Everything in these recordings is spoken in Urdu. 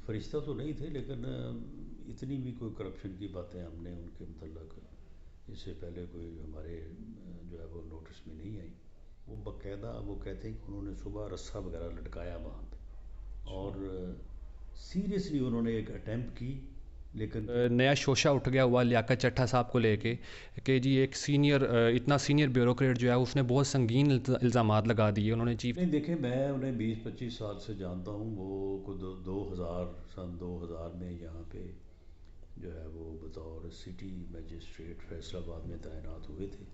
فرشتہ تو نہیں تھے، لیکن اتنی بھی کوئی کرپشن کی باتیں ہم نے ان کے متعلق اس سے پہلے کوئی ہمارے جو ہے وہ نوٹس میں نہیں آئی۔ وہ باقاعدہ وہ کہتے ہیں کہ انہوں نے صبح رسہ وغیرہ لٹکایا وہاں پہ، اچھا۔ اور سیریسلی انہوں نے ایک اٹیمپٹ کی، لیکن نیا شوشہ اٹھ گیا ہوا لیاقت چٹھا صاحب کو لے کے کہ جی ایک سینئر اتنا سینئر بیوروکریٹ جو ہے اس نے بہت سنگین الزامات لگا دیے، انہوں نے چیف نہیں دیکھیں، میں انہیں 20-25 سال سے جانتا ہوں۔ وہ کو 2000 سن 2000 میں یہاں پہ جو ہے وہ بطور سٹی مجسٹریٹ فیصل آباد میں تعینات ہوئے تھے۔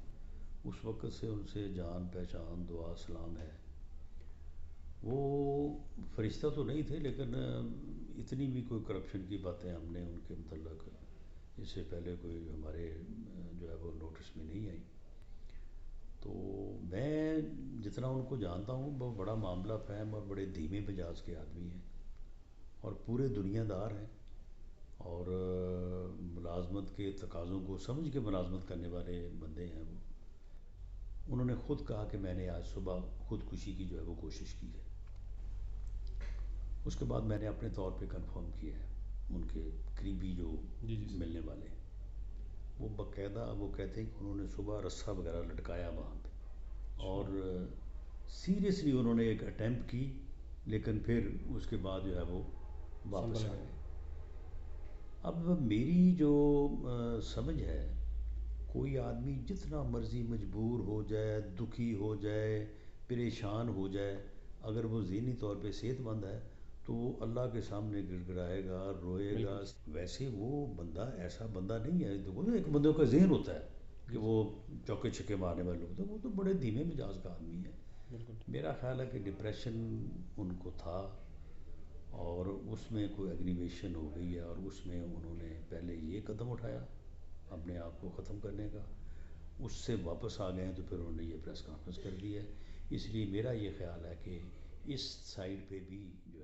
اس وقت سے ان سے جان پہچان دعا سلام ہے۔ وہ فرشتہ تو نہیں تھے، لیکن اتنی بھی کوئی کرپشن کی باتیں ہم نے ان کے متعلق اس سے پہلے کوئی ہمارے جو ہے وہ نوٹس میں نہیں آئی۔ تو میں جتنا ان کو جانتا ہوں، وہ بڑا معاملہ فہم اور بڑے دھیمے مزاج کے آدمی ہیں، اور پورے دنیا دار ہیں، اور ملازمت کے تقاضوں کو سمجھ کے ملازمت کرنے والے بندے ہیں وہ۔ انہوں نے خود کہا کہ میں نے آج صبح خودکشی کی جو ہے وہ کوشش کی ہے۔ اس کے بعد میں نے اپنے طور پہ کنفرم کیا ہے، ان کے قریبی جو جی جی ملنے والے ہیں، وہ باقاعدہ وہ کہتے ہیں کہ انہوں نے صبح رسہ وغیرہ لٹکایا وہاں پہ، اچھا۔ اور سیریسلی انہوں نے ایک اٹیمپٹ کی، لیکن پھر اس کے بعد جو ہے وہ واپس سنبھل آ گئے۔ گئے۔ اب میری جو سمجھ ہے، کوئی آدمی جتنا مرضی مجبور ہو جائے، دکھی ہو جائے، پریشان ہو جائے، اگر وہ ذہنی طور پہ صحت مند ہے تو وہ اللہ کے سامنے گڑ گڑائے گا، روئے گا۔ بالکل۔ ویسے وہ بندہ ایسا بندہ نہیں ہے، دیکھو نا، ایک بندے کا ذہن ہوتا ہے کہ جی جی وہ چوکے چھکے مارنے والے ہوتے ہیں، وہ تو بڑے دھیمے مزاج کا آدمی ہے۔ بالکل۔ میرا خیال ہے کہ ڈپریشن ان کو تھا، اور اس میں کوئی ایگریویشن ہو گئی ہے، اور اس میں انہوں نے پہلے یہ قدم اٹھایا اپنے آپ کو ختم کرنے کا، اس سے واپس آ گئے ہیں، تو پھر انہوں نے یہ پریس کانفرنس کر دی ہے۔ اس لیے میرا یہ خیال ہے کہ اس سائڈ پہ بھی جو